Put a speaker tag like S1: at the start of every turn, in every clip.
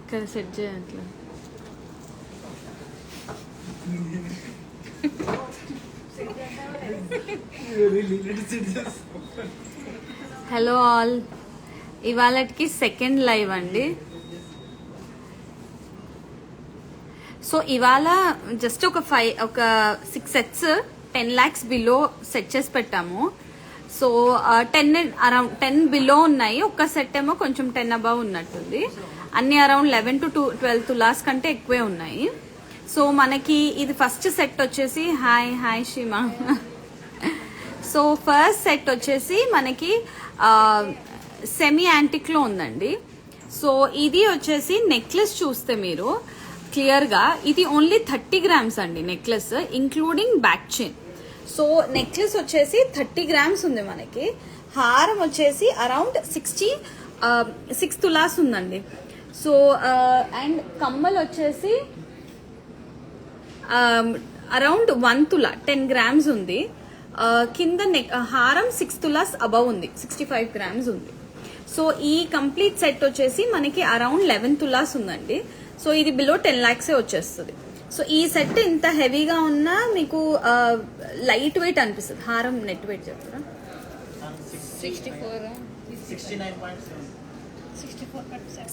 S1: ఇక్కడ సెట్ చేయట్లా. Hello all, ఇవాళకి సెకండ్ లైవ్ అండి. సో ఇవాళ జస్ట్ ఒక 6 సెట్స్ 10 lakhs బిలో సెట్ చేసి పెట్టాము. సో 10 అరౌండ్ 10 బిలో ఉన్నాయి. ఒక్క సెట్ ఏమో కొంచెం 10 అబవ్ ఉన్నట్టుంది. అన్ని అరౌండ్ 11 to 12 తులాస్ కంటే ఎక్కువే ఉన్నాయి. సో మనకి ఇది ఫస్ట్ సెట్ వచ్చేసి hi Sheema. So first set వచ్చేసి మనకి సెమీ యాంటిక్ లో ఉందండి. సో ఇది వచ్చేసి నెక్లెస్ చూస్తే మీరు క్లియర్ గా ఇది ఓన్లీ 30 grams అండి necklace, including back chain. So necklace వచ్చేసి 30 grams ఉంది మనకి. హారం వచ్చేసి అరౌండ్ 6 తులాస్ ఉందండి. సో అండ్ కమ్మలు వచ్చేసి అరౌండ్ 1 తులా 10 grams ఉంది. కింద హారం 6 తులాస్ అబవ్ ఉంది, 65 grams ఉంది. సో ఈ కంప్లీట్ సెట్ వచ్చేసి మనకి అరౌండ్ 11 తులాస్ ఉందండి. సో ఇది బిలో 10 lakhs వచ్చేస్తుంది. సో ఈ సెట్ ఇంత హెవీగా ఉన్నా మీకు లైట్ వెయిట్ అనిపిస్తుంది. హారం నెట్ వెయిట్ చెప్తారా?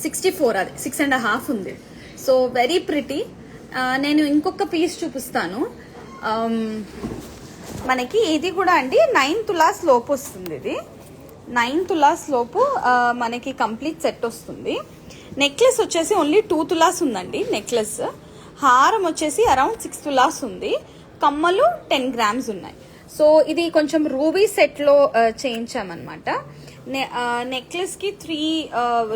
S1: 64, అది 6.5 ఉంది. So very pretty. నేను ఇంకొక పీస్ చూపిస్తాను. మనకి ఇది కూడా అండి 9 తులాస్ లోపు వస్తుంది. ఇది 9 తులాస్ లోపు మనకి కంప్లీట్ సెట్ వస్తుంది. నెక్లెస్ వచ్చేసి ఓన్లీ 2 తులాస్ ఉందండి నెక్లెస్. హారం వచ్చేసి అరౌండ్ 6 తులాస్ ఉంది. కమ్మలు 10 grams ఉన్నాయి. సో ఇది కొంచెం రూబీ సెట్ లో చేయించామన్నమాట. నెక్లెస్ కి 3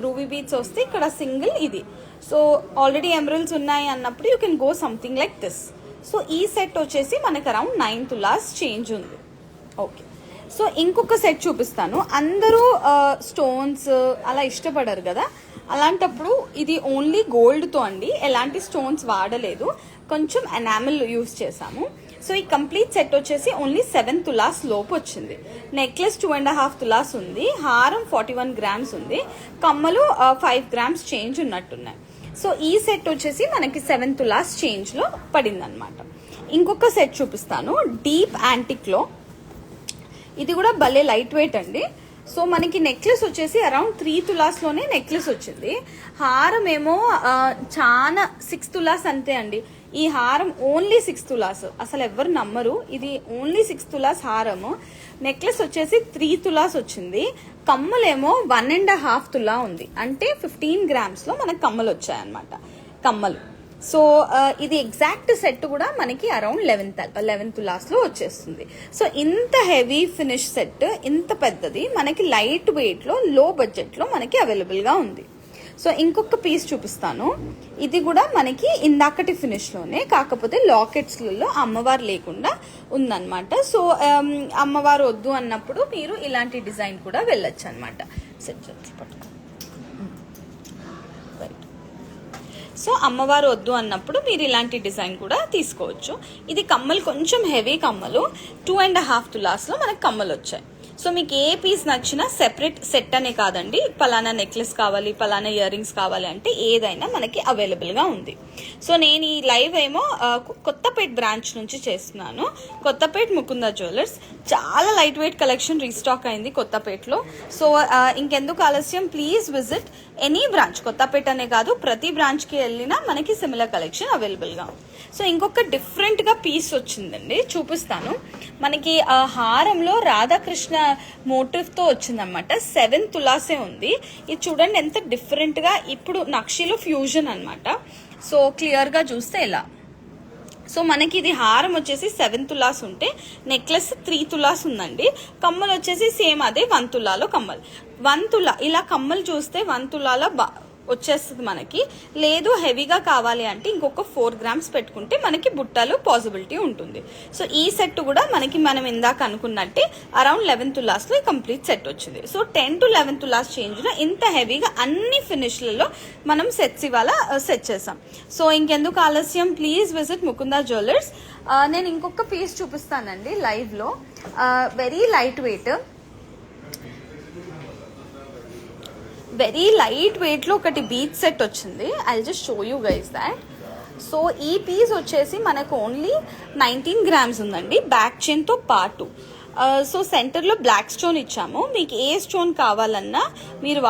S1: రూబీ బీడ్స్ వస్తే ఇక్కడ సింగిల్ ఇది. సో ఆల్రెడీ ఎమరల్స్ ఉన్నాయి అన్నప్పుడు you can go something like this. So ఈ సెట్ వచ్చేసి మనకి అరౌండ్ 9 తులాస్ చేంజ్ ఉంది. ఓకే, సో ఇంకొక సెట్ చూపిస్తాను. అందరూ స్టోన్స్ అలా ఇష్టపడరు కదా, అలాంటప్పుడు ఇది ఓన్లీ గోల్డ్తో అండి, ఎలాంటి స్టోన్స్ వాడలేదు, కొంచెం ఎనామిల్ యూస్ చేసాము. సో ఈ కంప్లీట్ సెట్ వచ్చేసి ఓన్లీ 7 తులాస్ లోపు వచ్చింది. నెక్లెస్ 2.5 తులాస్ ఉంది. హారం 41 grams ఉంది. కమ్మలు 5 grams చేంజ్ ఉన్నట్టున్నాయి. సో ఈ సెట్ వచ్చేసి మనకి 7 తులాస్ చేంజ్ లో పడింది అనమాట. ఇంకొక సెట్ చూపిస్తాను డీప్ యాంటిక్ లో. ఇది కూడా భలే లైట్ వెయిట్ అండి. సో మనకి నెక్లెస్ వచ్చేసి అరౌండ్ 3 తులాస్ లోనే నెక్లెస్ వచ్చింది. హారం ఏమో చాలా 6 తులాస్ అంతే అండి. ఈ హారం ఓన్లీ 6 తులాస్, అసలు ఎవరు నమ్మరు. ఇది ఓన్లీ 6 తులాస్ హారము. నెక్లెస్ వచ్చేసి 3 తులాస్ వచ్చింది. కమ్మలేమో 1.5 తులా ఉంది. అంటే 15 grams లో మనకు కమ్మలు వచ్చాయన్నమాట. కమ్మలు. సో ఇది ఎగ్జాక్ట్ సెట్ కూడా మనకి అరౌండ్ 11 తులాస్ లో వచ్చేస్తుంది. సో ఇంత హెవీ ఫినిష్ సెట్, ఇంత పెద్దది మనకి లైట్ వెయిట్ లో లో బడ్జెట్ లో మనకి అవైలబుల్ గా ఉంది. సో ఇంకొక పీస్ చూపిస్తాను. ఇది కూడా మనకి ఇందాకటి ఫినిష్ లోనే, కాకపోతే లాకెట్స్ లలో అమ్మవారు లేకుండా ఉందన్నమాట. సో అమ్మవారు వద్దు అన్నప్పుడు మీరు ఇలాంటి డిజైన్ కూడా వెళ్ళొచ్చు అనమాట. సెట్ పట్టుకో. సో అమ్మవారు వద్దు అన్నప్పుడు మీరు ఇలాంటి డిజైన్ కూడా తీసుకోవచ్చు. ఇది కమ్మలు కొంచెం హెవీ కమ్మలు, 2.5 తులాస్ లో మనకు కమ్మలు వచ్చాయి. సో మీకు ఏ పీస్ నచ్చినా సెపరేట్ సెట్ అనే కాదండి, పలానా నెక్లెస్ కావాలి, పలానా ఇయర్ రింగ్స్ కావాలి అంటే ఏదైనా మనకి అవైలబుల్ గా ఉంది. సో నేను ఈ లైవ్ ఏమో కొత్తపేట బ్రాంచ్ నుంచి చేస్తున్నాను. కొత్తపేట ముకుంద జ్యువెలర్స్. చాలా లైట్ వెయిట్ కలెక్షన్ రీస్టాక్ అయింది కొత్తపేటలో. సో ఇంకెందుకు ఆలస్యం, please visit any branch. Kothapeta అనే కాదు, ప్రతి బ్రాంచ్ కి వెళ్ళినా మనకి సిమిలర్ కలెక్షన్ అవైలబుల్ గా ఉంది. సో ఇంకొక డిఫరెంట్ గా పీస్ వచ్చిందండి, చూపిస్తాను. మనకి హారంలో రాధాకృష్ణ మోటివ్ తో వచ్చిందనమాట. 7 తులాసే ఉంది. ఇది చూడండి ఎంత డిఫరెంట్ గా, ఇప్పుడు నక్షిలో ఫ్యూజన్ అనమాట. సో క్లియర్ గా చూస్తే ఇలా. సో మనకి ఇది హారం వచ్చేసి 7 తులాస్ ఉంటే నెక్లెస్ 3 తులాస్ ఉందండి. కమ్మలు వచ్చేసి సేమ్ అదే 1 తులాలో కమ్మలు. 1 తులా ఇలా కమ్మలు చూస్తే 1 తులాలో వచ్చేస్తుంది మనకి. లేదు హెవీగా కావాలి అంటే ఇంకొక 4 grams పెట్టుకుంటే మనకి బుట్టలు పాసిబిలిటీ ఉంటుంది. సో ఈ సెట్ కూడా మనకి మనం ఇందాక అనుకున్నట్టే అరౌండ్ 11 తులాస్ లో కంప్లీట్ సెట్ వచ్చింది. సో 10 to 11 తులాస్ చేంజ్ లో ఇంత హెవీగా అన్ని ఫినిష్లలో మనం సెట్స్ ఇవాళ సెట్ చేసాం. సో ఇంకెందుకు ఆలస్యం, ప్లీజ్ విజిట్ ముకుంద జ్యువెలర్స్. నేను ఇంకొక పీస్ చూపిస్తానండి లైవ్ లో. Very light weight, very light వెయిట్లో ఒకటి బీచ్ సెట్ వచ్చింది. I just show you guys that. So ఈ పీస్ వచ్చేసి మనకు ఓన్లీ 19 grams ఉందండి, బ్యాక్ చైన్తో పాటు. సో సెంటర్లో బ్లాక్ స్టోన్ ఇచ్చాము. మీకు ఏ స్టోన్ కావాలన్నా మీరు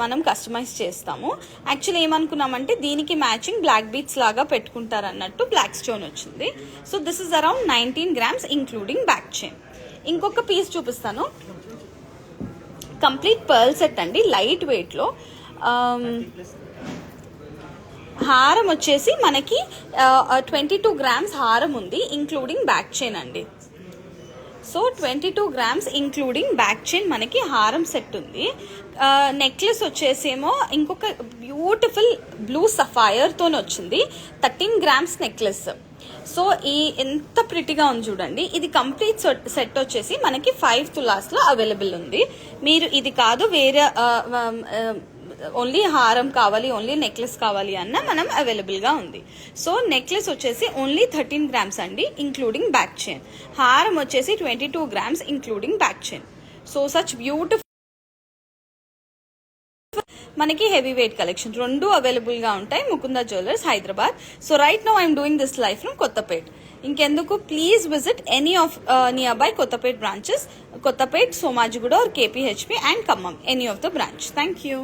S1: మనం కస్టమైజ్ చేస్తాము. యాక్చువల్లీ ఏమనుకున్నామంటే దీనికి మ్యాచింగ్ బ్లాక్ బీట్స్ లాగా పెట్టుకుంటారు అన్నట్టు బ్లాక్ స్టోన్ వచ్చింది. So this is around 19 grams including back chain. ఇంకొక పీస్ చూపిస్తాను. కంప్లీట్ పర్ల్ సెట్ అండి, లైట్ వెయిట్లో. హారం వచ్చేసి మనకి 22 grams హారం ఉంది ఇంక్లూడింగ్ బ్యాక్ చైన్ అండి. So 22 grams including back chain మనకి హారం సెట్ ఉంది. నెక్లెస్ వచ్చేసేమో ఇంకొక బ్యూటిఫుల్ బ్లూ సఫైర్తో వచ్చింది, 13 grams నెక్లెస్. సో ఎంత ప్రిటీగా ఉంది చూడండి. ఇది కంప్లీట్ సెట్ వచ్చేసి మనకి 5 తులాస్లో అవైలబుల్ ఉంది. మీరు ఇది కాదు వేరే ఓన్లీ హారం కావాలి, ఓన్లీ నెక్లెస్ కావాలి అన్న మనం అవైలబుల్గా ఉంది. సో నెక్లెస్ వచ్చేసి ఓన్లీ 13 grams అండి ఇంక్లూడింగ్ బ్యాక్ చైన్. హారం వచ్చేసి 22 grams including back chain. So such beautiful మనకి హెవీ వెయిట్ కలెక్షన్ రెండు అవైలబుల్గా ఉంటాయి Mukunda jewellers Hyderabad. So right now I'm doing this live from Kothapet. ఇంకెందుకు, please visit any of nearby Kothapet branches, Kothapet, Somajiguda or KPHP and Khammam, any of the branch. Thank you.